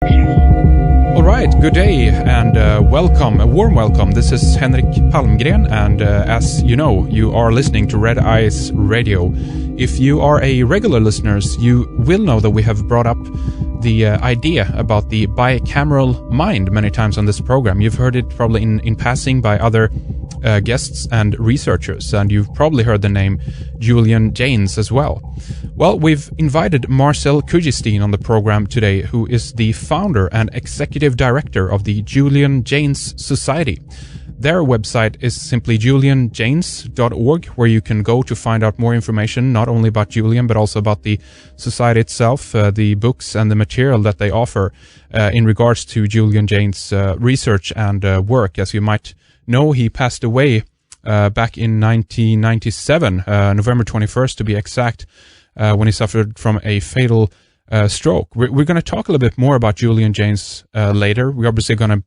All right, good day and welcome, a warm welcome. This is Henrik Palmgren, and as you know, you are listening to Red Eyes Radio. If you are a regular listener, you will know that we have brought up the idea about the bicameral mind many times on this program. You've heard it probably in passing by other guests and researchers, and you've probably heard the name Julian Jaynes as well. Well, we've invited Marcel Kuijsten on the program today, who is the founder and executive director of the Julian Jaynes Society. Their website is simply julianjaynes.org, where you can go to find out more information, not only about Julian, but also about the society itself, the books and the material that they offer in regards to Julian Jaynes' research and work. As you might know, he passed away back in 1997, November 21st to be exact, when he suffered from a fatal stroke. We're going to talk a little bit more about Julian Jaynes later. We're obviously going to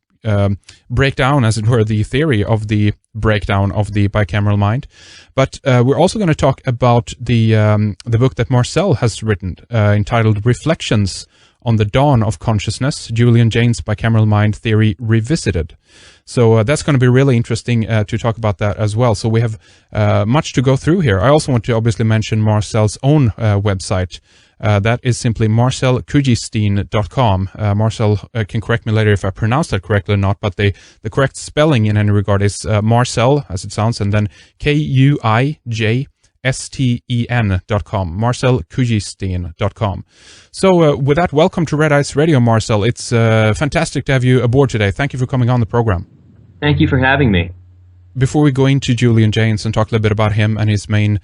break down, as it were, the theory of the breakdown of the bicameral mind. But we're also going to talk about the book that Marcel has written, entitled Reflections on the Dawn of Consciousness, Julian Jaynes' Bicameral Mind Theory Revisited. So that's going to be really interesting to talk about that as well. So we have much to go through here. I also want to obviously mention Marcel's own website. That is simply marcelkuijsten.com. Marcel can correct me later if I pronounce that correctly or not, but the correct spelling in any regard is Marcel, as it sounds, and then Kuijsten.com, marcelkuijsten.com. So with that, welcome to Red Eyes Radio, Marcel. It's fantastic to have you aboard today. Thank you for coming on the program. Thank you for having me. Before we go into Julian Jaynes and talk a little bit about him and his main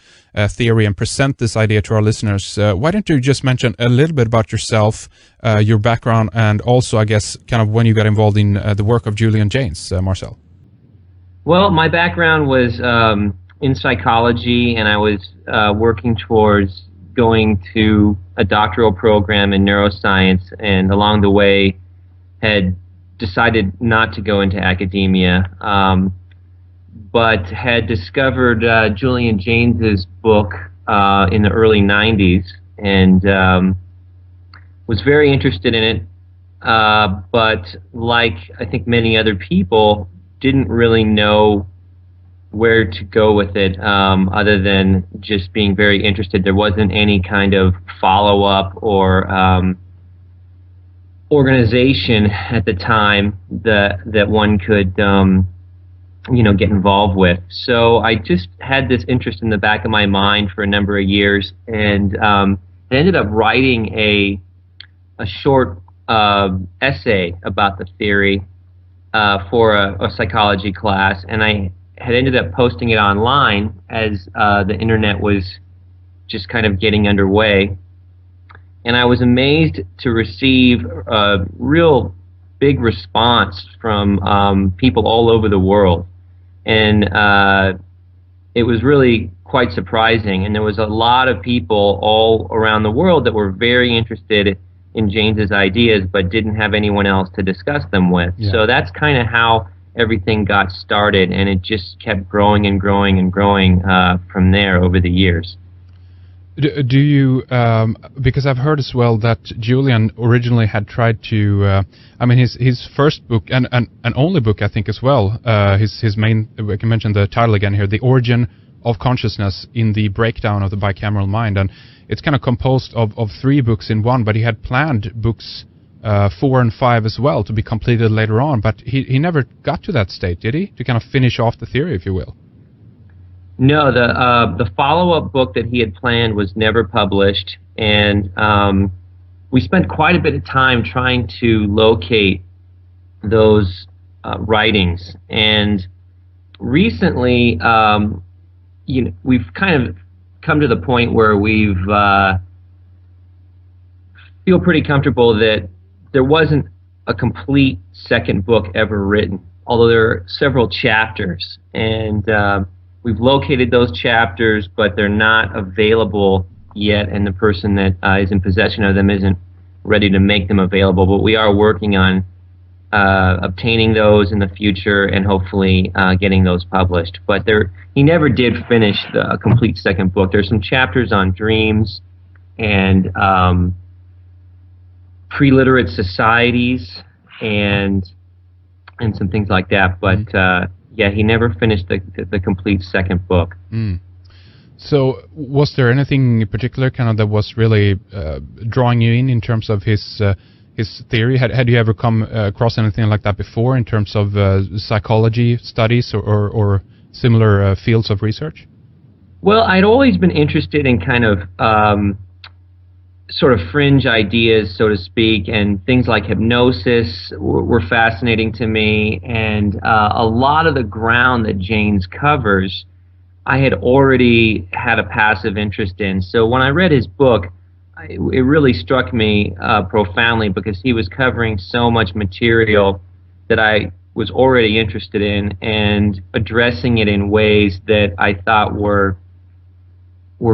theory and present this idea to our listeners, why don't you just mention a little bit about yourself, your background, and also, I guess, kind of when you got involved in the work of Julian Jaynes, Marcel? Well, my background was in psychology, and I was working towards going to a doctoral program in neuroscience, and along the way had decided not to go into academia. But had discovered Julian Jaynes' book in the early 90s and was very interested in it, but like I think many other people, didn't really know where to go with it other than just being very interested. There wasn't any kind of follow-up or organization at the time that one could get involved with. So I just had this interest in the back of my mind for a number of years, and I ended up writing a short essay about the theory for a psychology class, and I had ended up posting it online as the internet was just kind of getting underway. And I was amazed to receive a real big response from people all over the world. And it was really quite surprising. And there was a lot of people all around the world that were very interested in Jaynes' ideas, but didn't have anyone else to discuss them with. Yeah. So that's kind of how everything got started, and it just kept growing and growing and growing from there over the years. Do you, because I've heard as well that Julian originally had tried to, his first book, and only book, I think, as well, his main, I can mention the title again here, The Origin of Consciousness in the Breakdown of the Bicameral Mind, and it's kind of composed of 3 books in one, but he had planned books 4 and 5 as well to be completed later on, but he never got to that state, did he? To kind of finish off the theory, if you will. No, the follow-up book that he had planned was never published, and we spent quite a bit of time trying to locate those writings. And recently, we've kind of come to the point where we've feel pretty comfortable that there wasn't a complete second book ever written, although there are several chapters, and we've located those chapters, but they're not available yet, and the person that is in possession of them isn't ready to make them available. But we are working on obtaining those in the future and hopefully getting those published. But he never did finish the complete second book. There's some chapters on dreams and pre-literate societies and some things like that. But yeah, he never finished the complete second book. So was there anything in particular kind of that was really drawing you in terms of his theory? Had you ever come across anything like that before in terms of psychology studies or similar fields of research? Well, I'd always been interested in kind of sort of fringe ideas, so to speak, and things like hypnosis were fascinating to me, and a lot of the ground that Jaynes covers I had already had a passive interest in. So when I read his book, it really struck me profoundly, because he was covering so much material that I was already interested in and addressing it in ways that I thought were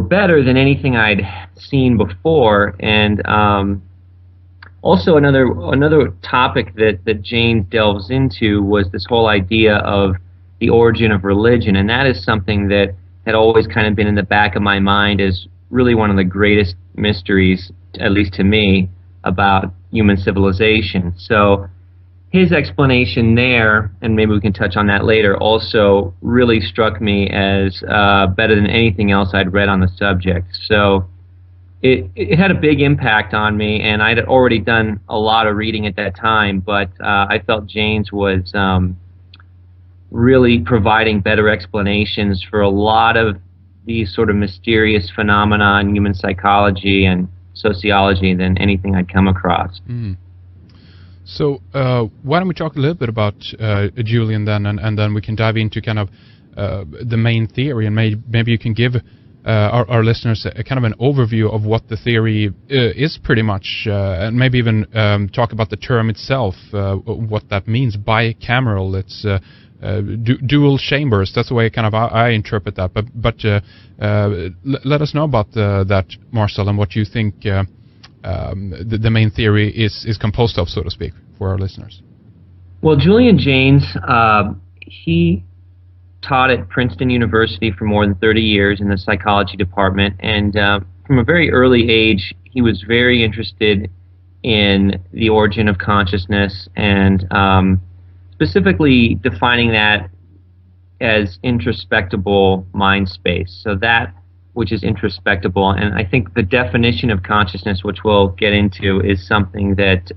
better than anything I'd seen before. And also another topic that Jaynes delves into was this whole idea of the origin of religion, and that is something that had always kind of been in the back of my mind as really one of the greatest mysteries, at least to me, about human civilization. So his explanation there, and maybe we can touch on that later, also really struck me as better than anything else I'd read on the subject. So it had a big impact on me, and I'd already done a lot of reading at that time, but I felt Jaynes was really providing better explanations for a lot of these sort of mysterious phenomena in human psychology and sociology than anything I'd come across. So why don't we talk a little bit about Julian then, and then we can dive into kind of the main theory, and maybe you can give our listeners a kind of an overview of what the theory is pretty much, and maybe even talk about the term itself, what that means, bicameral. It's dual chambers. That's the way kind of I interpret that. But let us know about that, Marcel, and what you think the main theory is composed of, so to speak, for our listeners. Well, Julian Jaynes, he taught at Princeton University for more than 30 years in the psychology department, and from a very early age, he was very interested in the origin of consciousness, and specifically defining that as introspectable mind space. So that which is introspectable, and I think the definition of consciousness, which we'll get into, is something that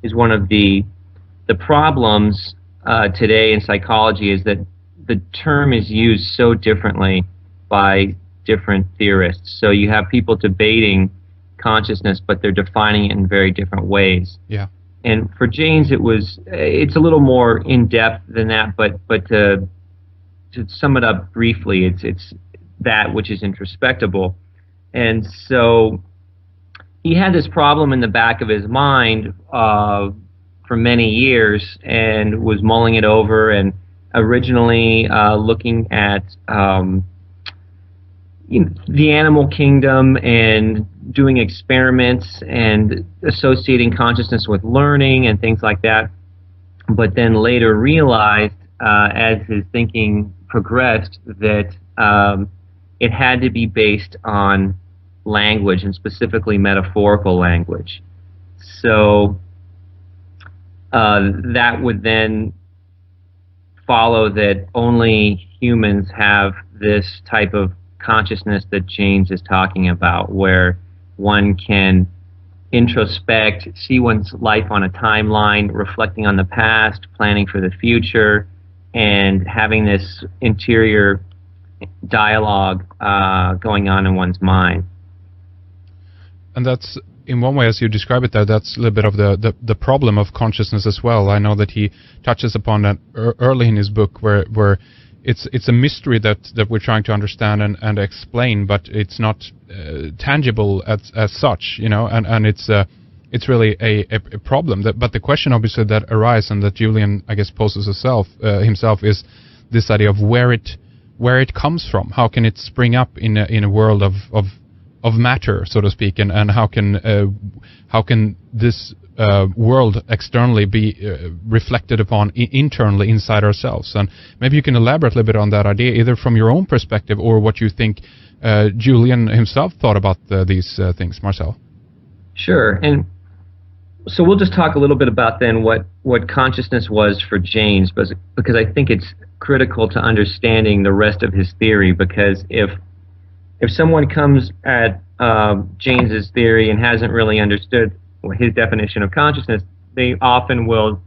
is one of the problems today in psychology, is that the term is used so differently by different theorists. So you have people debating consciousness, but they're defining it in very different ways. Yeah. And for Jaynes, it's a little more in depth than that. But to sum it up briefly, it's that which is introspectable. And so he had this problem in the back of his mind for many years, and was mulling it over, and originally looking at the animal kingdom and doing experiments and associating consciousness with learning and things like that, but then later realized as his thinking progressed that it had to be based on language, and specifically metaphorical language. So that would then follow that only humans have this type of consciousness that Jaynes is talking about, where one can introspect, see one's life on a timeline, reflecting on the past, planning for the future, and having this interior dialogue going on in one's mind. And that's, in one way, as you describe it there, that's a little bit of the problem of consciousness as well. I know that he touches upon that early in his book, where it's a mystery that we're trying to understand and explain, but it's not tangible as such, and it's really a problem. But the question, obviously, that arises, and that Julian, I guess, poses himself, is this idea of where it comes from. How can it spring up in a world of matter, so to speak, and how can this world externally be reflected upon internally inside ourselves? And maybe you can elaborate a little bit on that idea, either from your own perspective or what you think Julian himself thought about these things, Marcel. Sure. And So we'll just talk a little bit about then what consciousness was for Jaynes, because I think it's critical to understanding the rest of his theory. Because if someone comes at Jaynes's theory and hasn't really understood his definition of consciousness, they often will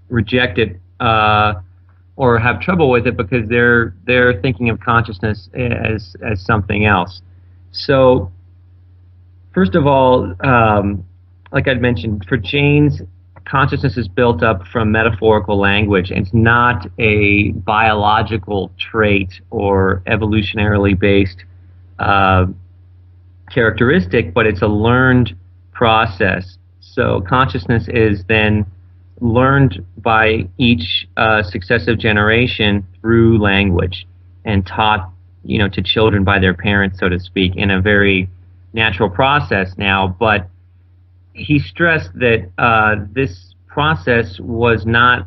reject it or have trouble with it because they're thinking of consciousness as something else. So first of all, like I'd mentioned, for Jaynes, consciousness is built up from metaphorical language. It's not a biological trait or evolutionarily based characteristic, but it's a learned process. So consciousness is then learned by each successive generation through language and taught, to children by their parents, so to speak, in a very natural process now. But he stressed that this process was not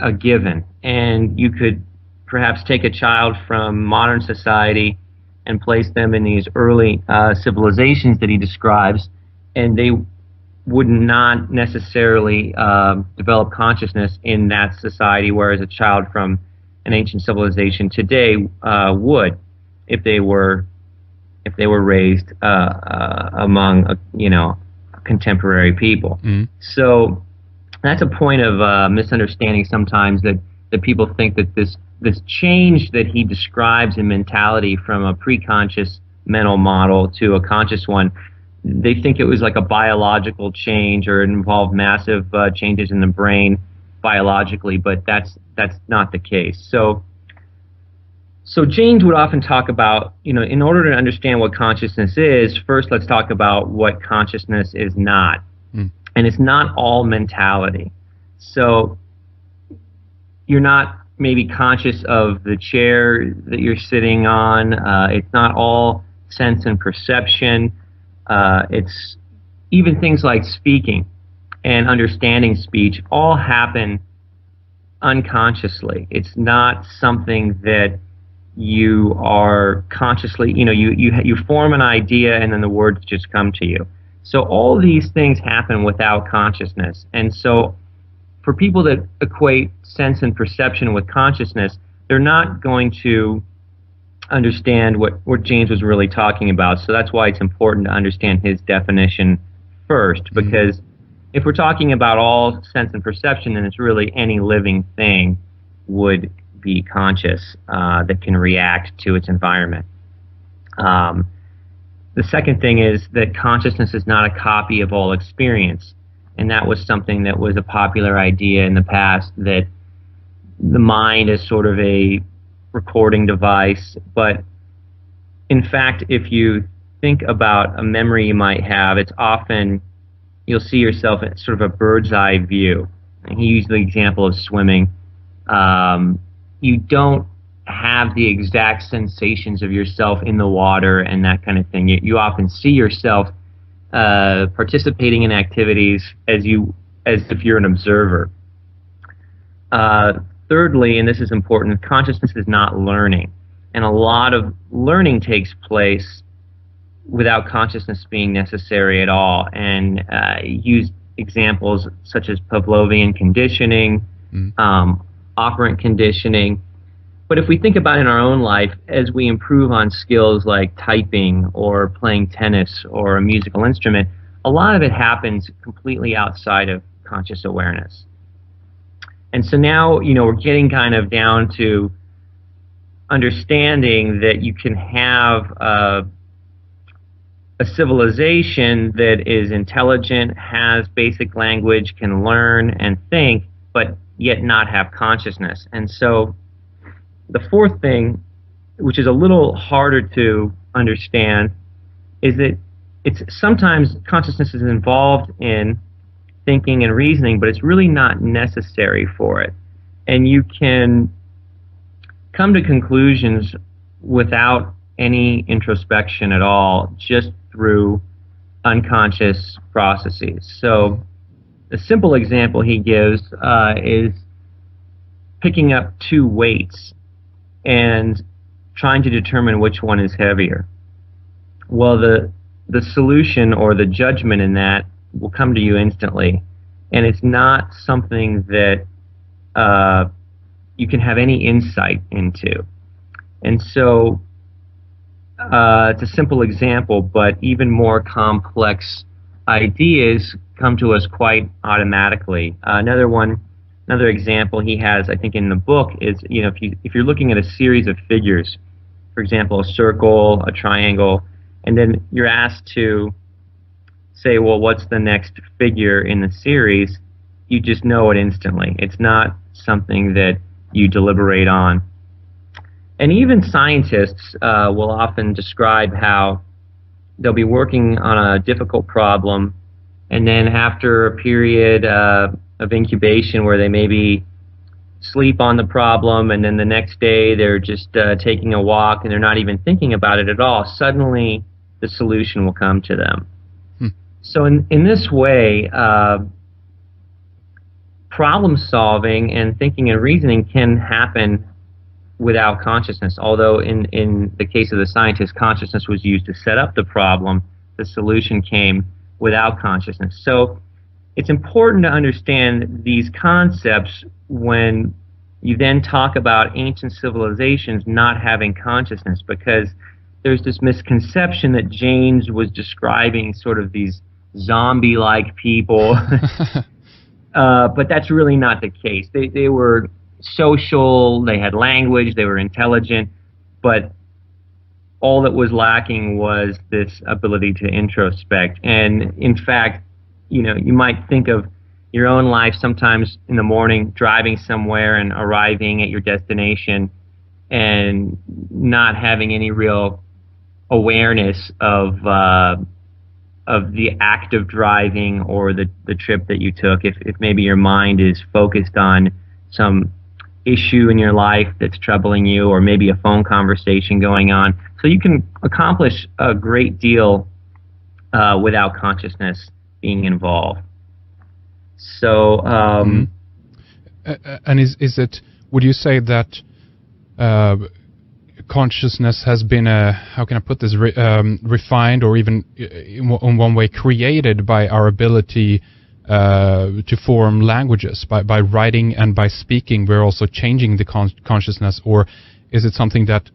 a given, and you could perhaps take a child from modern society and place them in these early civilizations that he describes, and they would not necessarily develop consciousness in that society, whereas a child from an ancient civilization today would, if they were raised among contemporary people. So that's a point of misunderstanding sometimes, that people think that this change that he describes in mentality from a pre-conscious mental model to a conscious one, they think it was like a biological change or it involved massive changes in the brain biologically, but that's not the case. So Jaynes would often talk about, in order to understand what consciousness is, first let's talk about what consciousness is not. And it's not all mentality. So you're not maybe conscious of the chair that you're sitting on. It's not all sense and perception. It's even things like speaking and understanding speech all happen unconsciously. It's not something that you are consciously, you form an idea and then the words just come to you. So all these things happen without consciousness. And so for people that equate sense and perception with consciousness, they're not going to understand what Jaynes was really talking about. So that's why it's important to understand his definition first, because if we're talking about all sense and perception, then it's really any living thing would be conscious that can react to its environment. The second thing is that consciousness is not a copy of all experience, and that was something that was a popular idea in the past, that the mind is sort of a recording device. But in fact, if you think about a memory you might have, it's often, you'll see yourself in sort of a bird's eye view. And he used the example of swimming. You don't have the exact sensations of yourself in the water and that kind of thing. You often see yourself participating in activities as if you're an observer. Thirdly, and this is important, consciousness is not learning. And a lot of learning takes place without consciousness being necessary at all. And use examples such as Pavlovian conditioning, operant conditioning. But if we think about in our own life, as we improve on skills like typing or playing tennis or a musical instrument, a lot of it happens completely outside of conscious awareness. And so now, we're getting kind of down to understanding that you can have a civilization that is intelligent, has basic language, can learn and think, but yet not have consciousness. And so the fourth thing, which is a little harder to understand, is that it's sometimes consciousness is involved in thinking and reasoning, but it's really not necessary for it. And you can come to conclusions without any introspection at all, just through unconscious processes. So the simple example he gives is picking up two weights and trying to determine which one is heavier. Well, the solution or the judgment in that will come to you instantly, and it's not something that you can have any insight into. And so it's a simple example, but even more complex ideas come to us quite automatically. Another example he has, I think, in the book is, if you're looking at a series of figures, for example, a circle, a triangle, and then you're asked to say, well, what's the next figure in the series? You just know it instantly. It's not something that you deliberate on. And even scientists will often describe how they'll be working on a difficult problem, and then after a period of incubation where they maybe sleep on the problem, and then the next day they're just taking a walk and they're not even thinking about it at all, suddenly the solution will come to them. So in this way, problem solving and thinking and reasoning can happen without consciousness. Although in the case of the scientist, consciousness was used to set up the problem, the solution came without consciousness. So it's important to understand these concepts when you then talk about ancient civilizations not having consciousness, because there's this misconception that Jaynes was describing sort of these zombie-like people. But that's really not the case. They were social, they had language, they were intelligent, but all that was lacking was this ability to introspect. And in fact, you might think of your own life sometimes in the morning, driving somewhere and arriving at your destination and not having any real awareness of the act of driving or the trip that you took. If maybe your mind is focused on some issue in your life that's troubling you, or maybe a phone conversation going on. So you can accomplish a great deal without consciousness being involved. So, and is it? Would you say that consciousness has been how can I put this, refined, or even in one way created by our ability to form languages, by writing and by speaking? We're also changing the consciousness, or is it something that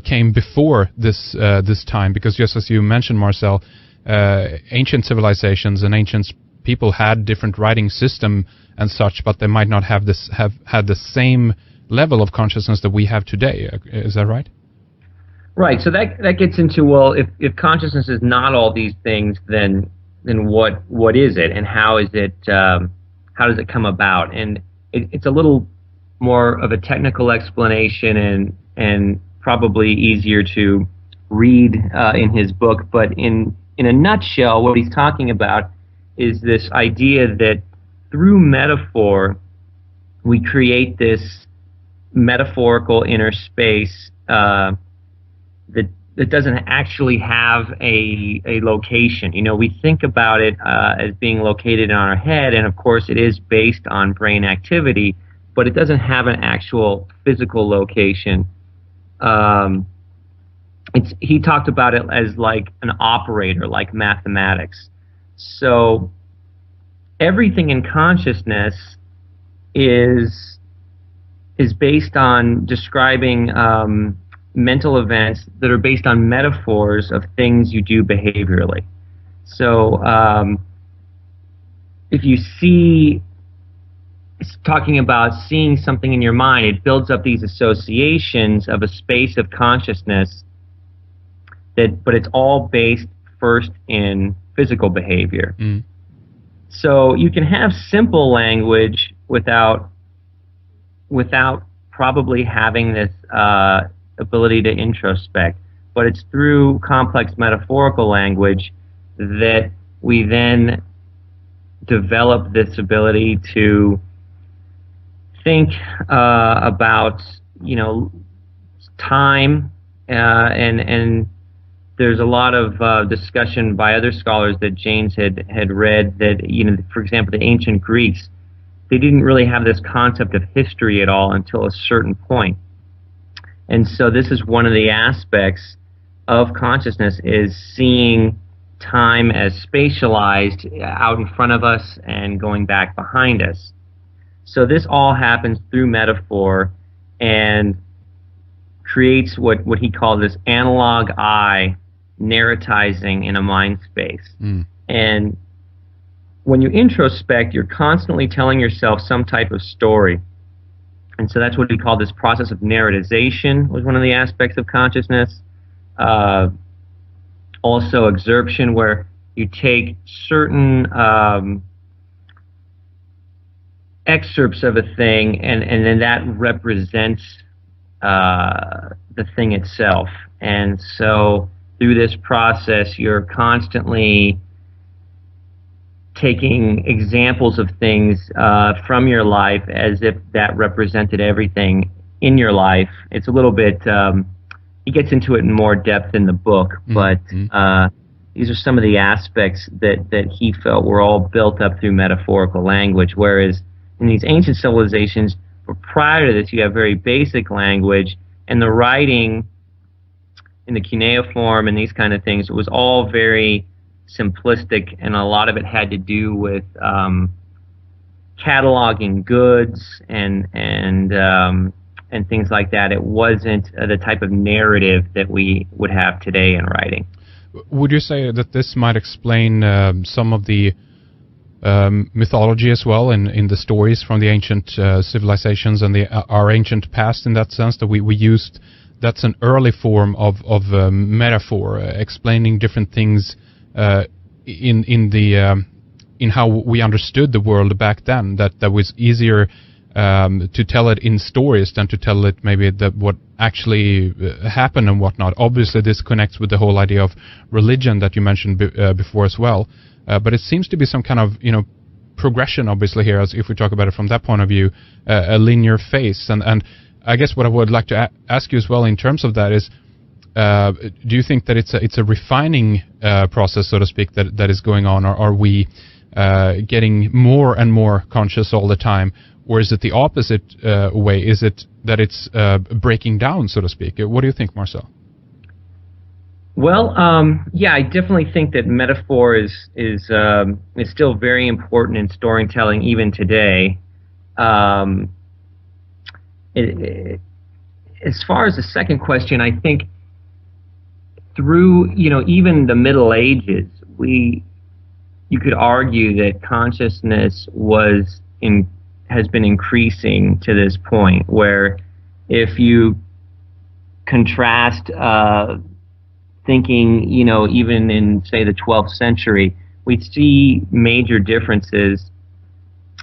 came before this time? Because just as you mentioned, Marcel, ancient civilizations and ancient people had different writing system and such, but they might not have had the same level of consciousness that we have today. Is that right? Right. So that gets into, well, if consciousness is not all these things, then what is it, and how is it? How does it come about? And it's a little more of a technical explanation and probably easier to read in his book. But in a nutshell, what he's talking about is this idea that through metaphor, we create this metaphorical inner space that doesn't actually have a location. We think about it as being located in our head, and of course it is based on brain activity, but it doesn't have an actual physical location. He talked about it as like an operator, like mathematics. So everything in consciousness is based on describing mental events that are based on metaphors of things you do behaviorally. So if you see, it's talking about seeing something in your mind, it builds up these associations of a space of consciousness, but it's all based first in physical behavior. So you can have simple language without probably having this ability to introspect, but it's through complex metaphorical language that we then develop this ability to think about time, and there's a lot of discussion by other scholars that Jaynes had read that, for example, the ancient Greeks, they didn't really have this concept of history at all until a certain point. And so this is one of the aspects of consciousness, is seeing time as spatialized out in front of us and going back behind us. So this all happens through metaphor and creates what he called this analogue eye narratizing in a mind space. And when you introspect, you're constantly telling yourself some type of story. And so that's what he called this process of narratization, was one of the aspects of consciousness. Also excerption, where you take certain excerpts of a thing and then that represents the thing itself. And so through this process, you're constantly taking examples of things from your life as if that represented everything in your life. It's a little bit, he gets into it in more depth in the book, but these are some of the aspects that he felt were all built up through metaphorical language, whereas in these ancient civilizations, prior to this, you have very basic language, and the writing in the cuneiform and these kind of things, it was all very simplistic, and a lot of it had to do with cataloging goods and things like that. It wasn't the type of narrative that we would have today in writing. Would you say that this might explain some of the mythology as well in the stories from the ancient civilizations and our ancient past, in that sense, that we used, that's an early form of metaphor, explaining different things in how we understood the world back then, that was easier to tell it in stories than to tell it maybe what actually happened and whatnot. Obviously this connects with the whole idea of religion that you mentioned before as well, but it seems to be some kind of progression obviously here, as if we talk about it from that point of view, a linear phase. And I guess what I would like to ask you as well in terms of that is, do you think that it's a refining process, so to speak, that is going on, or are we getting more and more conscious all the time, or is it the opposite way? Is it that it's breaking down, so to speak? What do you think, Marcel? Well, yeah, I definitely think that metaphor is still very important in storytelling even today. As far as the second question, I think through even the Middle Ages, you could argue that consciousness has been increasing to this point, where if you contrast thinking, even in, say, the 12th century, we see major differences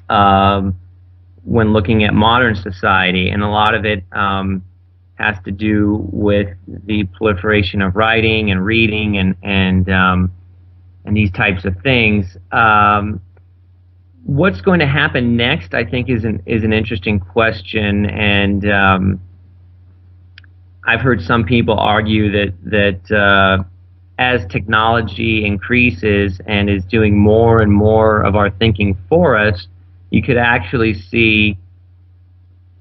when looking at modern society, and a lot of it has to do with the proliferation of writing and reading and these types of things. What's going to happen next, I think, is an interesting question, and I've heard some people argue that as technology increases and is doing more and more of our thinking for us, you could actually see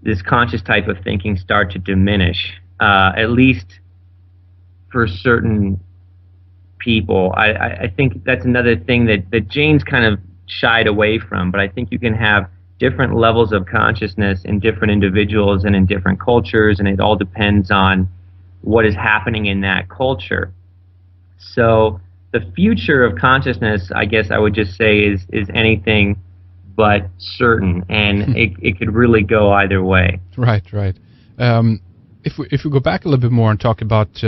this conscious type of thinking start to diminish, at least for certain people. I think that's another thing that Jaynes kind of shied away from, but I think you can have different levels of consciousness in different individuals and in different cultures, and it all depends on what is happening in that culture. So the future of consciousness, I guess I would just say, is anything but certain, and it could really go either way. Right. If we go back a little bit more and talk about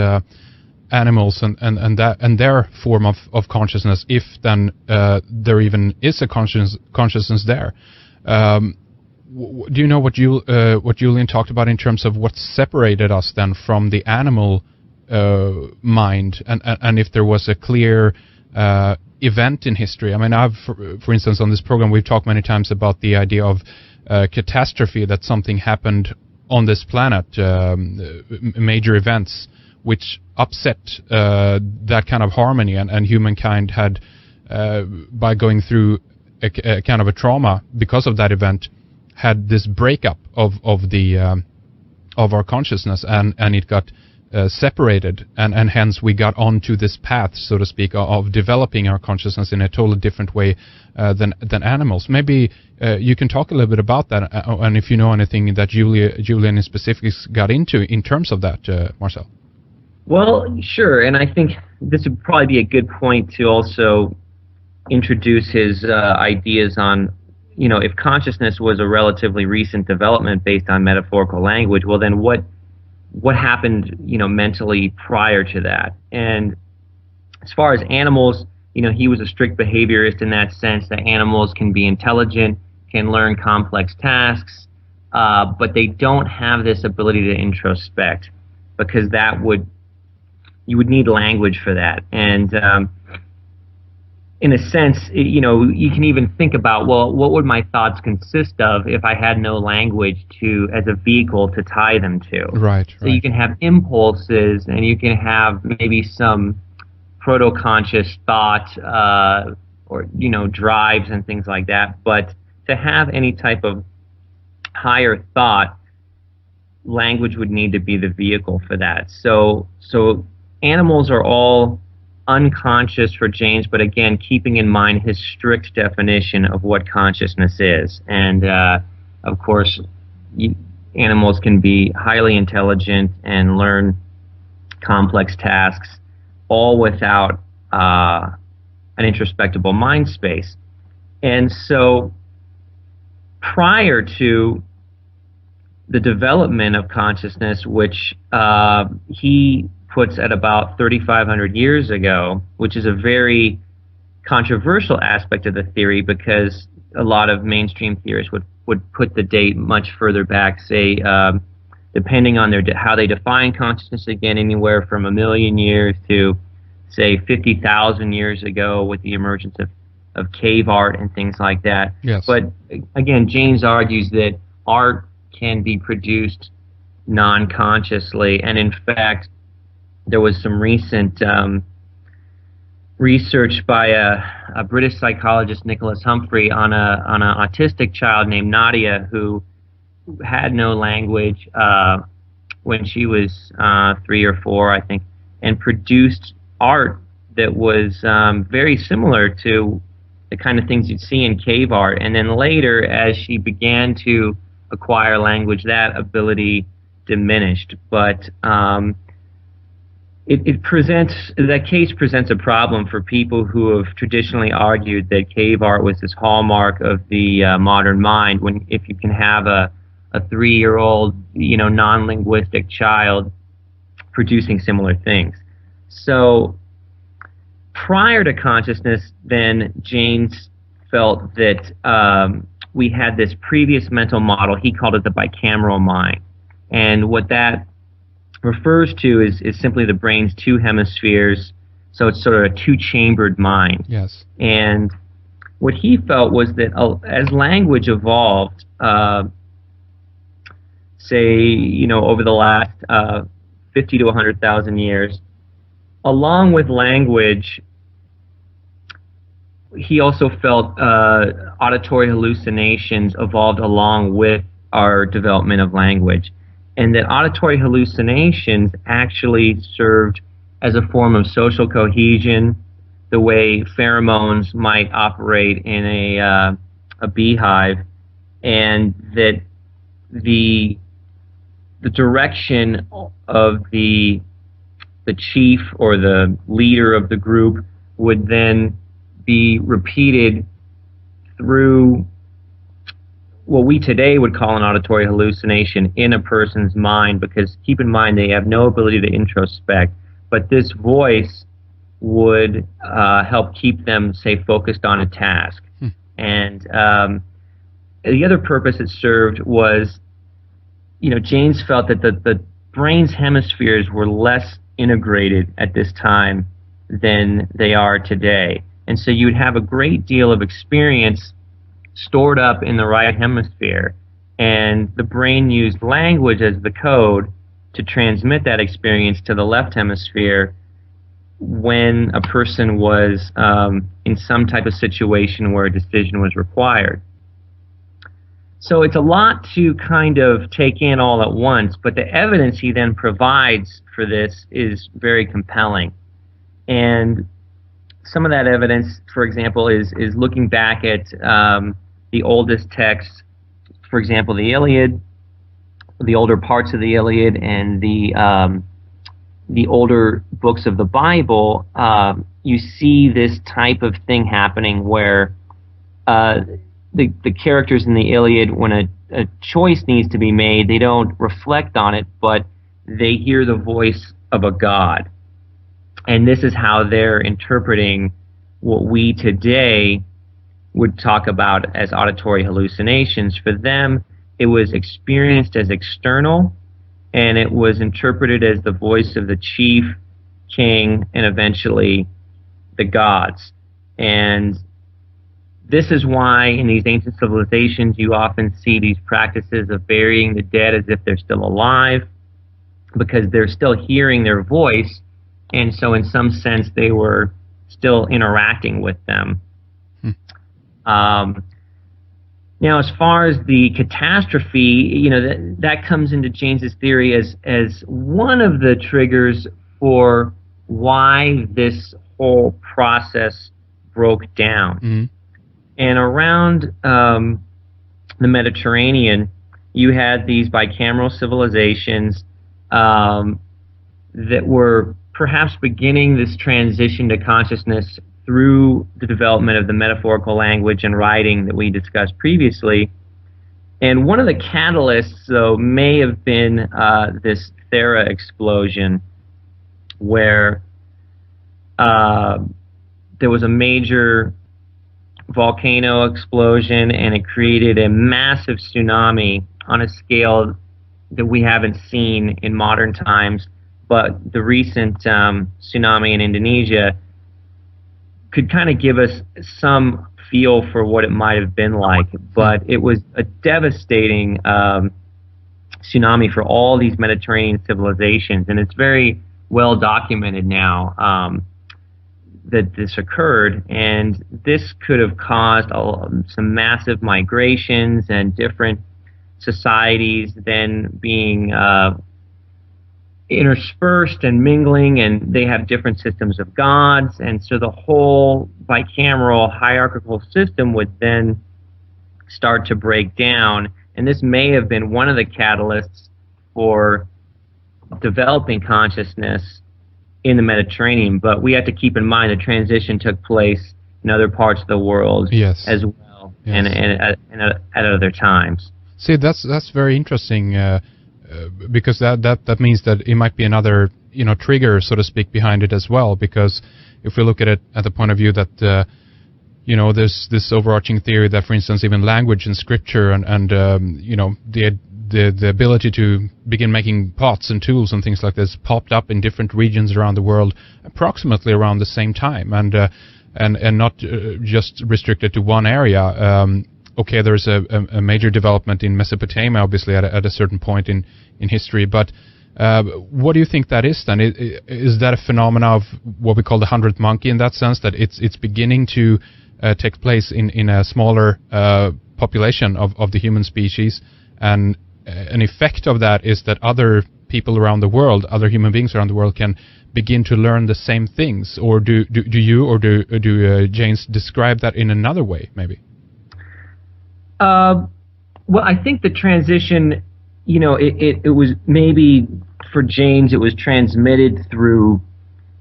animals and their form of consciousness, if then there even is a consciousness there. Do you know what Julian talked about in terms of what separated us then from the animal mind, and if there was a clear event in history? I mean, for instance, on this program we've talked many times about the idea of catastrophe, that something happened on this planet, major events which upset that kind of harmony, and humankind had, by going through a kind of a trauma because of that event, had this breakup of our consciousness, and it got separated, and hence we got onto this path, so to speak, of developing our consciousness in a totally different way than animals. Maybe you can talk a little bit about that, and if you know anything that Julian in specific got into in terms of that, Marcel. Well, sure, and I think this would probably be a good point to also introduce his ideas on, if consciousness was a relatively recent development based on metaphorical language, well then what happened, mentally prior to that? And as far as animals, he was a strict behaviorist in that sense, that animals can be intelligent, can learn complex tasks, but they don't have this ability to introspect, because you would need language for that. And in a sense, you can even think about, well, what would my thoughts consist of if I had no language as a vehicle to tie them to? Right. So you can have impulses, and you can have maybe some proto-conscious thought, or drives and things like that. But to have any type of higher thought, language would need to be the vehicle for that. So animals are all unconscious for Jaynes, but again, keeping in mind his strict definition of what consciousness is. And of course, animals can be highly intelligent and learn complex tasks, all without an introspectable mind space. And so prior to the development of consciousness, which he puts at about 3,500 years ago, which is a very controversial aspect of the theory, because a lot of mainstream theorists would put the date much further back, say, depending on how they define consciousness, again, anywhere from 1 million years to, say, 50,000 years ago, with the emergence of cave art and things like that. Yes. But again, Jaynes argues that art can be produced non-consciously, and in fact, there was some recent research by a British psychologist, Nicholas Humphrey, on an autistic child named Nadia, who had no language when she was 3 or 4, I think, and produced art that was very similar to the kind of things you'd see in cave art. And then later, as she began to acquire language, that ability diminished. But that case presents a problem for people who have traditionally argued that cave art was this hallmark of the modern mind, when if you can have a 3-year-old, non-linguistic child producing similar things. So prior to consciousness, then, Jaynes felt that we had this previous mental model. He called it the bicameral mind. And what that refers to is simply the brain's 2 hemispheres, so it's sort of a 2-chambered mind. Yes. And what he felt was that as language evolved, say, over the last 50 to 100,000 years, along with language, he also felt auditory hallucinations evolved along with our development of language, and that auditory hallucinations actually served as a form of social cohesion, the way pheromones might operate in a beehive, and that the direction of the chief or the leader of the group would then be repeated through what we today would call an auditory hallucination in a person's mind, because keep in mind they have no ability to introspect, but this voice would help keep them, say, focused on a task. And the other purpose it served was, Jaynes felt that the brain's hemispheres were less integrated at this time than they are today. And so you'd have a great deal of experience stored up in the right hemisphere, and the brain used language as the code to transmit that experience to the left hemisphere when a person was in some type of situation where a decision was required. So it's a lot to kind of take in all at once, but the evidence he then provides for this is very compelling. And some of that evidence, for example, is looking back at the oldest texts, for example, the Iliad, the older parts of the Iliad, and the older books of the Bible. You see this type of thing happening where the characters in the Iliad, when a choice needs to be made, they don't reflect on it, but they hear the voice of a god. And this is how they're interpreting what we today would talk about as auditory hallucinations. For them, it was experienced as external, and it was interpreted as the voice of the chief, king, and eventually the gods. And this is why in these ancient civilizations you often see these practices of burying the dead as if they're still alive, because they're still hearing their voice, and so in some sense they were still interacting with them. Now, as far as the catastrophe, you know, that comes into Jaynes's theory as one of the triggers for why this whole process broke down. And around the Mediterranean, you had these bicameral civilizations that were perhaps beginning this transition to consciousness through the development of the metaphorical language and writing that we discussed previously. And one of the catalysts, though, may have been this Thera explosion, where there was a major volcano explosion, and it created a massive tsunami on a scale that we haven't seen in modern times. But the recent tsunami in Indonesia could kind of give us some feel for what it might have been like. But it was a devastating tsunami for all these Mediterranean civilizations, and it's very well documented now that this occurred, and this could have caused some massive migrations and different societies then being interspersed and mingling, and they have different systems of gods, and so the whole bicameral hierarchical system would then start to break down. And this may have been one of the catalysts for developing consciousness in the Mediterranean, but we have to keep in mind the transition took place in other parts of the world as well, and at other times. See, that's very interesting, because that means that it might be another, you know, trigger, so to speak, behind it as well. Because if we look at it at the point of view that you know, there's this overarching theory that, for instance, even language and scripture and you know, the ability to begin making pots and tools and things like this popped up in different regions around the world approximately around the same time, and not just restricted to one area. Okay, there's a major development in Mesopotamia, obviously, at a certain point in history, but what do you think that is then? Is that a phenomena of what we call the 100th monkey, in that sense, that it's beginning to take place in a smaller population of the human species, and an effect of that is that other people around the world, other human beings around the world, can begin to learn the same things? Or do you or do Jaynes describe that in another way, maybe? Well, I think the transition, you know, it was maybe for Jaynes, it was transmitted through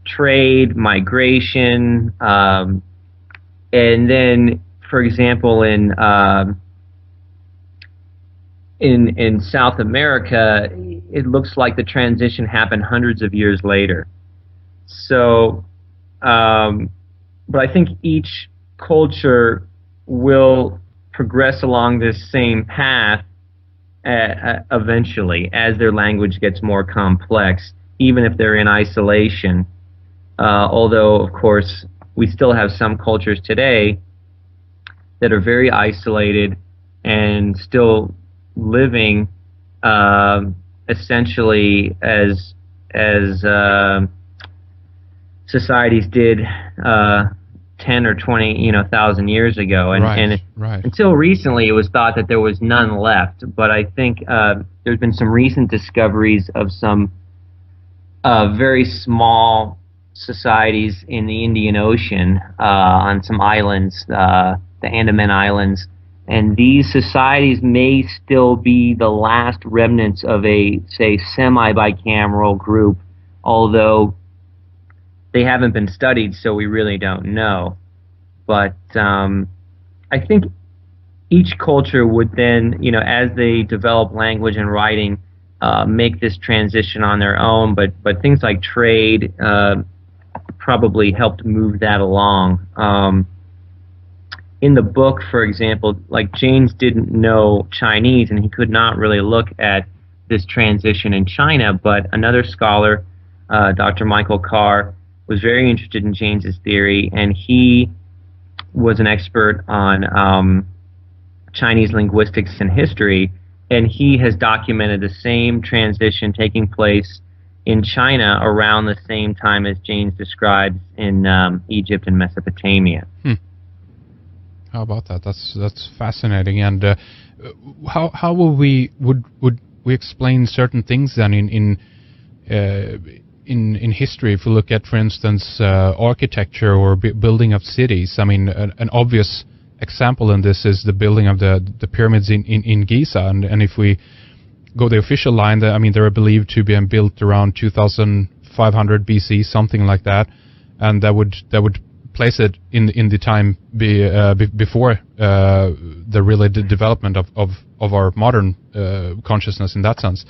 trade, migration, and then, for example, in South America, it looks like the transition happened hundreds of years later. So, but I think each culture will progress along this same path eventually as their language gets more complex, even if they're in isolation. Although, of course, we still have some cultures today that are very isolated and still living essentially as societies did 10 or 20, thousand years ago, and Right. until recently, it was thought that there was none left. But I think there's been some recent discoveries of some very small societies in the Indian Ocean on some islands, the Andaman Islands, and these societies may still be the last remnants of a, say, semi-bicameral group, although they haven't been studied, so we really don't know. But I think each culture would then, as they develop language and writing, make this transition on their own. But things like trade probably helped move that along. In the book, for example, like Jaynes didn't know Chinese, and he could not really look at this transition in China. But another scholar, Dr. Michael Carr, was very interested in Jaynes's theory, and he was an expert on Chinese linguistics and history, and he has documented the same transition taking place in China around the same time as Jaynes describes in Egypt and Mesopotamia. How about that? That's fascinating. And how would we explain certain things then in history? If we look at, for instance, architecture or building of cities, I mean, an obvious example in this is the building of the pyramids in Giza, and if we go the official line, I mean, they're believed to be built around 2500 BC, something like that, and that would place it in the time before the really development of our modern consciousness in that sense.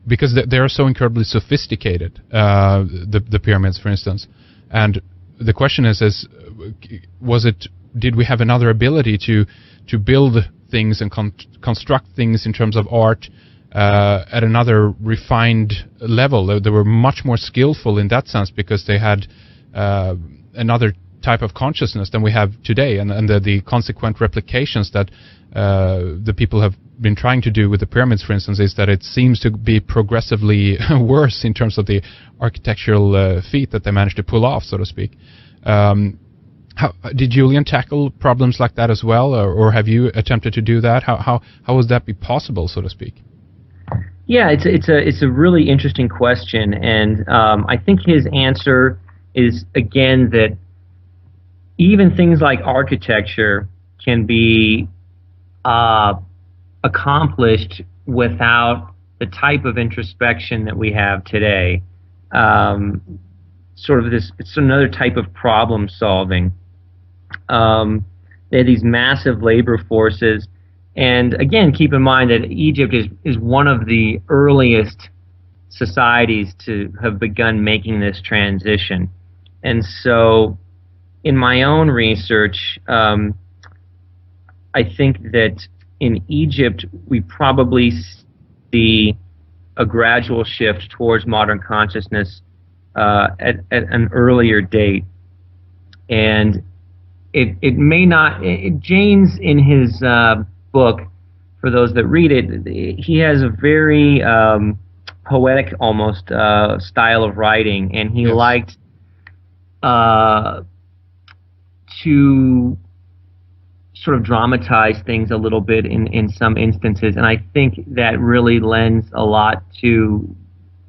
Because they are so incredibly sophisticated, the pyramids, for instance. And the question is did we have another ability to build things and construct things in terms of art at another refined level? They were much more skillful in that sense because they had another type of consciousness than we have today, and the consequent replications that the people have been trying to do with the pyramids, for instance, is that it seems to be progressively worse in terms of the architectural feat that they managed to pull off, so to speak. Did Julian tackle problems like that as well, or have you attempted to do that? How would that be possible, so to speak? Yeah, it's a really interesting question, and I think his answer is, again, that even things like architecture can be accomplished without the type of introspection that we have today. It's another type of problem solving. They have these massive labor forces, and again, keep in mind that Egypt is one of the earliest societies to have begun making this transition. And so in my own research, I think that in Egypt we probably see a gradual shift towards modern consciousness at an earlier date. And it may not, Jaynes in his book, for those that read it, he has a very poetic almost style of writing, and he liked to sort of dramatize things a little bit in some instances, and I think that really lends a lot to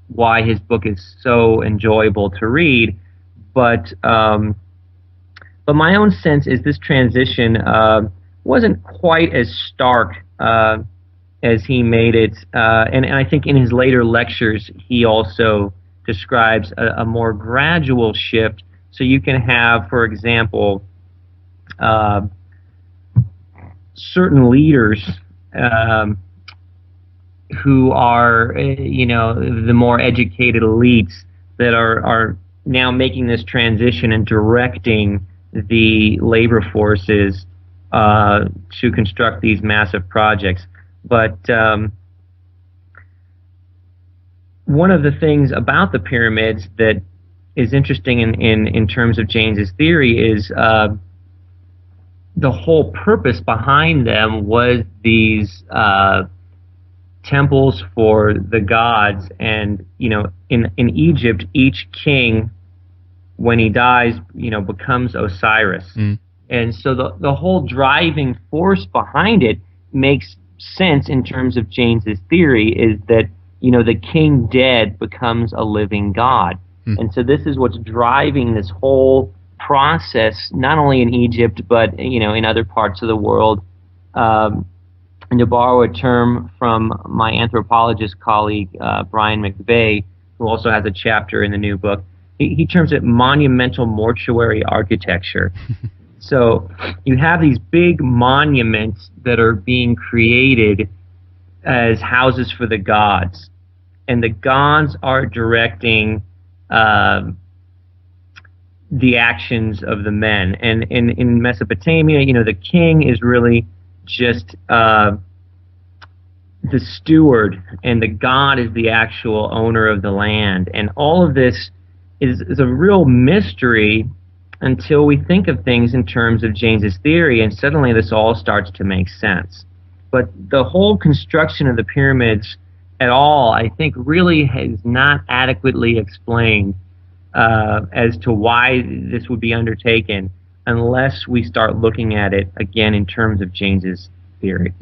why his book is so enjoyable to read. But my own sense is this transition wasn't quite as stark as he made it, and I think in his later lectures he also describes a more gradual shift. So you can have, for example, certain leaders who are, the more educated elites that are now making this transition and directing the labor forces to construct these massive projects. But one of the things about the pyramids that is interesting in terms of Jaynes's theory is the whole purpose behind them was these temples for the gods. And in Egypt, each king when he dies, becomes Osiris. And so the whole driving force behind it makes sense in terms of Jaynes's theory, is that, the king dead becomes a living god. And so this is what's driving this whole process, not only in Egypt, but, in other parts of the world. And to borrow a term from my anthropologist colleague, Brian McVeigh, who also has a chapter in the new book, he terms it monumental mortuary architecture. So you have these big monuments that are being created as houses for the gods, and the gods are directing the actions of the men. And in Mesopotamia, the king is really just the steward, and the god is the actual owner of the land. And all of this is a real mystery until we think of things in terms of Jaynes's theory, and suddenly this all starts to make sense. But the whole construction of the pyramids at all, I think, really has not adequately explained as to why this would be undertaken, unless we start looking at it again in terms of Jaynes's theory.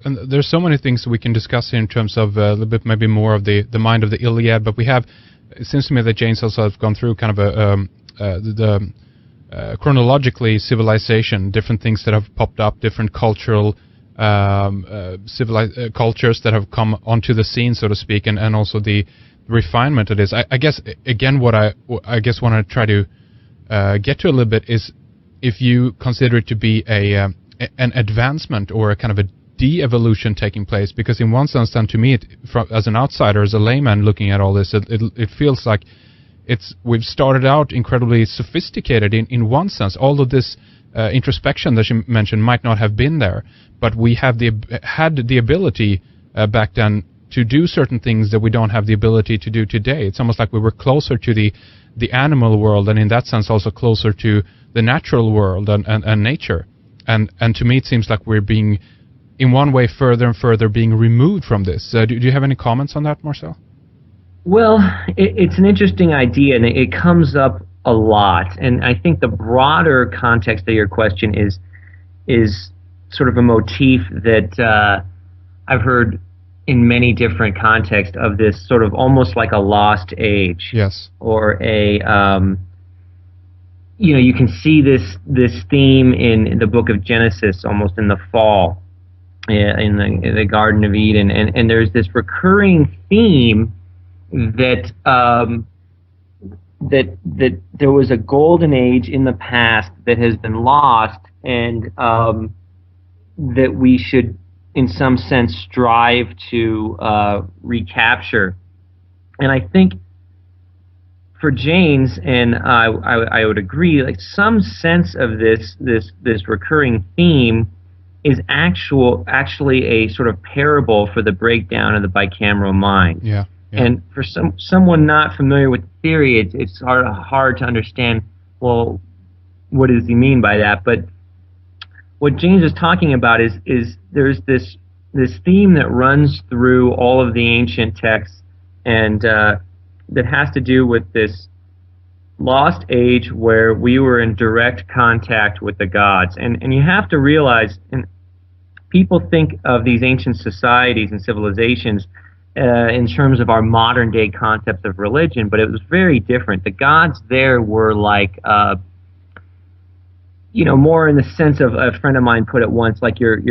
And there's so many things we can discuss here in terms of a little bit maybe more of the mind of the Iliad, but it seems to me that Jaynes also has gone through kind of chronologically civilization, different things that have popped up, different cultural cultures that have come onto the scene, so to speak, and also the refinement of this. I guess, again, what I guess want to try to get to a little bit is if you consider it to be an advancement or a kind of a de-evolution taking place, because in one sense, then to me, as an outsider, as a layman looking at all this, it feels like we've started out incredibly sophisticated in one sense. All of this introspection that you mentioned might not have been there, but we had the ability back then to do certain things that we don't have the ability to do today. It's almost like we were closer to the animal world, and in that sense also closer to the natural world and nature. And to me, it seems like we're being, in one way, further and further being removed from this. Do you have any comments on that, Marcel? Well, it's an interesting idea, and it comes up a lot. And I think the broader context of your question is sort of a motif that I've heard in many different contexts, of this sort of almost like a lost age. Yes. Or a you can see this theme in the book of Genesis, almost in the fall, in the Garden of Eden, and there's this recurring theme that that there was a golden age in the past that has been lost, and that we should, in some sense, strive to recapture. And I think for Jaynes, and I would agree, like some sense of this recurring theme is actually a sort of parable for the breakdown of the bicameral mind. Yeah. And for someone not familiar with the theory, it's hard to understand, well, what does he mean by that? But what Jaynes is talking about is there's this theme that runs through all of the ancient texts, and that has to do with this lost age where we were in direct contact with the gods. And you have to realize, and people think of these ancient societies and civilizations in terms of our modern day concepts of religion, but it was very different. The gods there were like more in the sense of, a friend of mine put it once, like your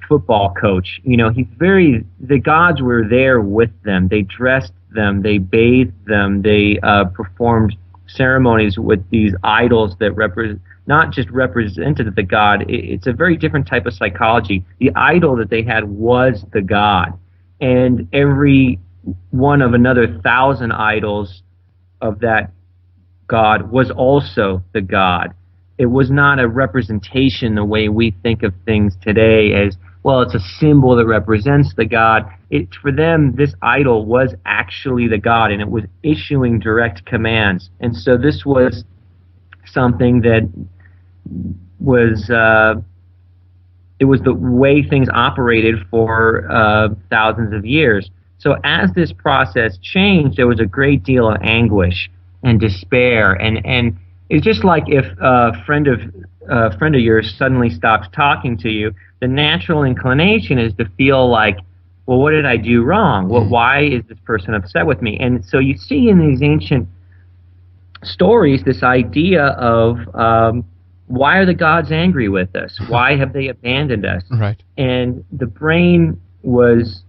football coach. The gods were there with them. They dressed them, they bathed them, they performed ceremonies with these idols that not just represented the god. It's a very different type of psychology. The idol that they had was the god, and every one of another 1,000 idols of that god was also the god. It was not a representation the way we think of things today as, well, it's a symbol that represents the god. For them, this idol was actually the god, and it was issuing direct commands. And so this was something that was it was the way things operated for thousands of years. So as this process changed, there was a great deal of anguish and despair, and it's just like if a friend of yours suddenly stops talking to you, the natural inclination is to feel like, well, what did I do wrong? Well, why is this person upset with me? And so you see in these ancient stories this idea of why are the gods angry with us? Why have they abandoned us? Right. And the brain was,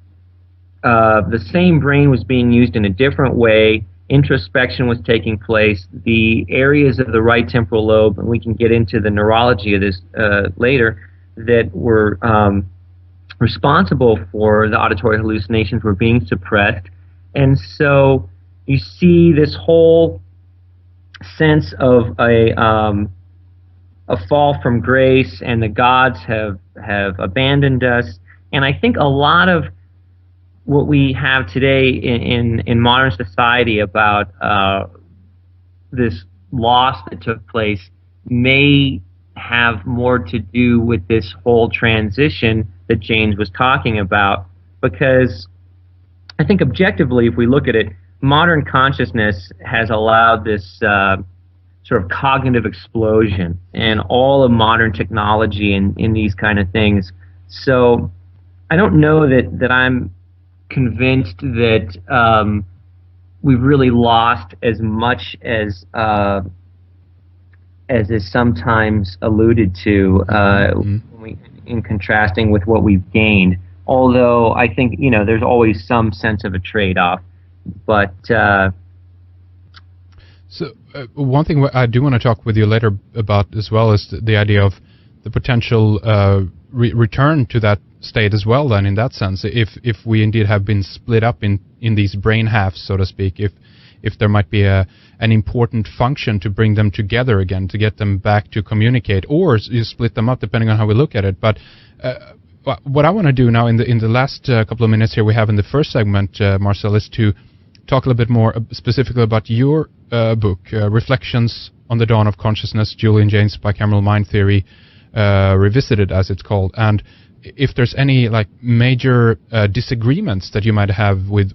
the same brain was being used in a different way. Introspection was taking place. The areas of the right temporal lobe, and we can get into the neurology of this later, that were responsible for the auditory hallucinations were being suppressed. And so you see this whole sense of a fall from grace, and the gods have abandoned us. And I think a lot of what we have today in modern society about this loss that took place may have more to do with this whole transition that Jaynes was talking about, because I think objectively, if we look at it, modern consciousness has allowed this sort of cognitive explosion and all of modern technology and in these kind of things. So I don't know that I'm convinced that we've really lost as much as is sometimes alluded to in contrasting with what we've gained. Although I think, there's always some sense of a trade-off. But so one thing I do want to talk with you later about as well is the idea of the potential return to that state as well. Then, in that sense, if we indeed have been split up in these brain halves, so to speak, if there might be an important function to bring them together again, to get them back to communicate, or you split them up depending on how we look at it. But what I want to do now in the last couple of minutes here we have in the first segment, Marcel, is to talk a little bit more specifically about your book, Reflections on the Dawn of Consciousness, Julian Jaynes' Bicameral Mind Theory, Revisited, as it's called, and if there's any major disagreements that you might have with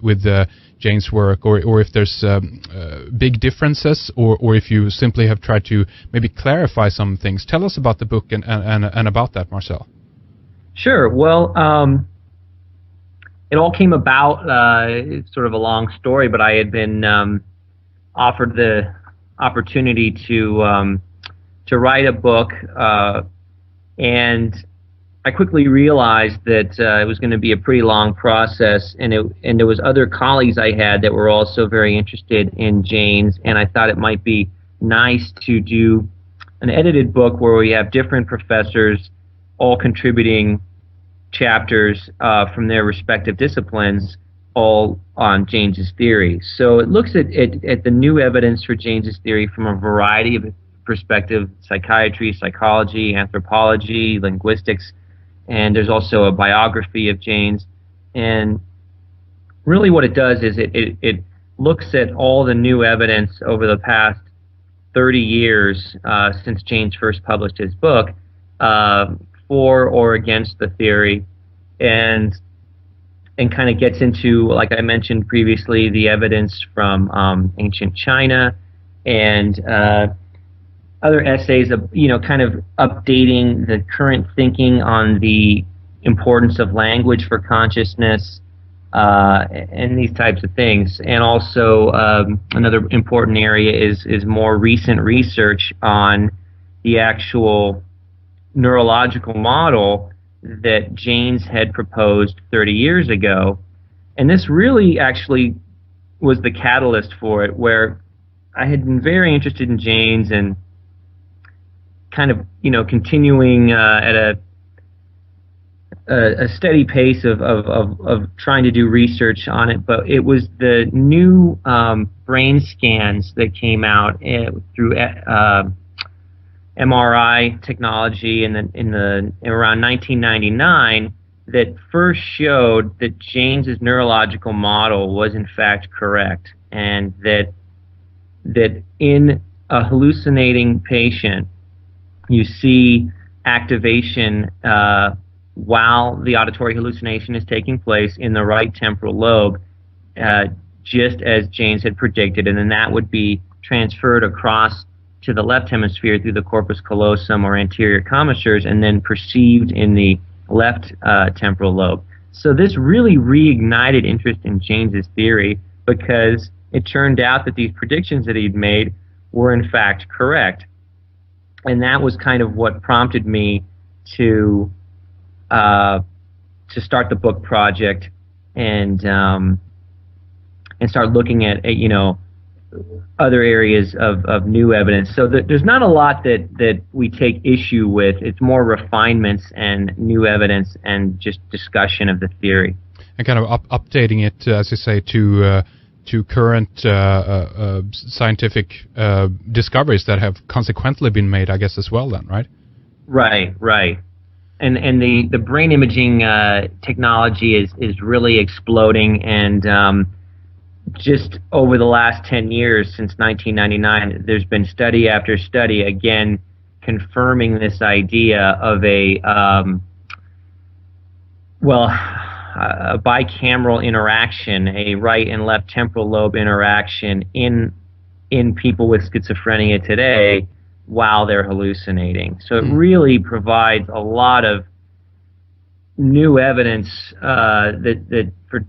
Jaynes' work, or if there's big differences, or if you simply have tried to maybe clarify some things. Tell us about the book and about that, Marcel. Sure. Well, it all came about, it's sort of a long story, but I had been offered the opportunity to write a book, and I quickly realized that it was going to be a pretty long process, and there was other colleagues I had that were also very interested in Jaynes, and I thought it might be nice to do an edited book where we have different professors all contributing chapters from their respective disciplines, all on Jaynes' theory. So it looks at the new evidence for Jaynes' theory from a variety of perspectives: psychiatry, psychology, anthropology, linguistics, and there's also a biography of Jaynes. And really what it does is it looks at all the new evidence over the past 30 years since Jaynes first published his book, for or against the theory, and kind of gets into, like I mentioned previously, the evidence from ancient China, and other essays of, kind of updating the current thinking on the importance of language for consciousness, and these types of things. And also another important area is more recent research on the actual neurological model that Jaynes had proposed 30 years ago. And this really actually was the catalyst for it, where I had been very interested in Jaynes and kind of, continuing at a steady pace of trying to do research on it. But it was the new brain scans that came out through MRI technology in around 1999 that first showed that Jaynes' neurological model was in fact correct, and that in a hallucinating patient you see activation while the auditory hallucination is taking place in the right temporal lobe, just as Jaynes had predicted, and then that would be transferred across to the left hemisphere through the corpus callosum or anterior commissures, and then perceived in the left temporal lobe. So this really reignited interest in Jaynes's theory, because it turned out that these predictions that he'd made were in fact correct. And that was kind of what prompted me to start the book project and start looking at other areas of new evidence. So there's not a lot that we take issue with. It's more refinements and new evidence and just discussion of the theory. And kind of updating it, as you say, to current scientific discoveries that have consequently been made, I guess, as well then, right? Right. And the brain imaging technology is really exploding, and just over the last 10 years, since 1999, there's been study after study, again, confirming this idea of a bicameral interaction, a right and left temporal lobe interaction in people with schizophrenia today while they're hallucinating. So it really provides a lot of new evidence that for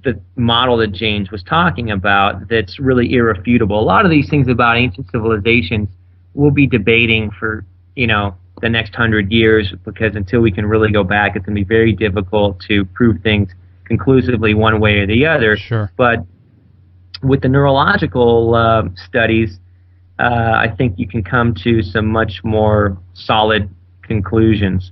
the model that Jaynes was talking about, that's really irrefutable. A lot of these things about ancient civilizations we'll be debating for the next 100 years, because until we can really go back, it's going to be very difficult to prove things conclusively one way or the other. Sure. But with the neurological studies, I think you can come to some much more solid conclusions.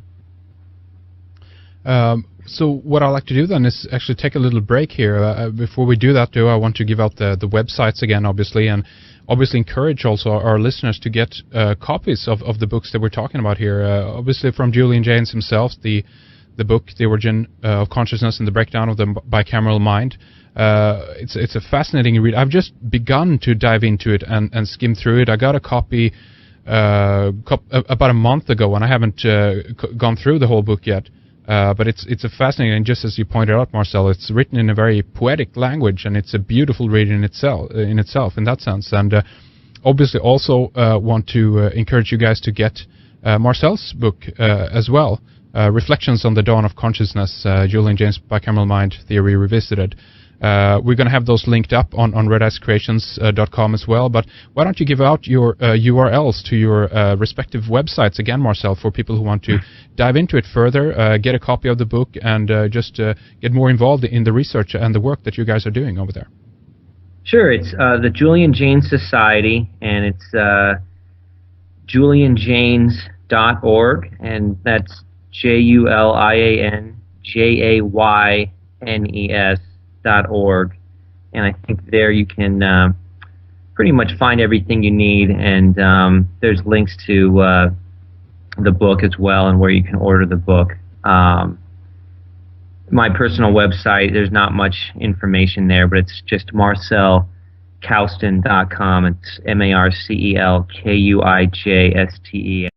So what I'd like to do then is actually take a little break here. Before we do that, though, I want to give out the websites again, obviously, and obviously encourage also our listeners to get copies of the books that we're talking about here. Obviously from Julian Jaynes himself, the book, The Origin of Consciousness and the Breakdown of the Bicameral Mind. It's a fascinating read. I've just begun to dive into it and skim through it. I got a copy about a month ago, and I haven't gone through the whole book yet. But it's a fascinating, and just as you pointed out, Marcel, it's written in a very poetic language, and it's a beautiful read in itself in that sense. And obviously also want to encourage you guys to get Marcel's book as well, Reflections on the Dawn of Consciousness, Julian Jaynes Bicameral Mind Theory Revisited. We're going to have those linked up on redicecreations.com as well. But why don't you give out your URLs to your respective websites again, Marcel, for people who want to dive into it further, get a copy of the book, and just get more involved in the research and the work that you guys are doing over there. Sure. It's the Julian Jaynes Society, and it's julianjaynes.org, and that's JulianJaynes.org, and I think there you can pretty much find everything you need, and there's links to the book as well, and where you can order the book. My personal website, there's not much information there, but it's just marcelkuijsten.com. It's MarcelKuijsten.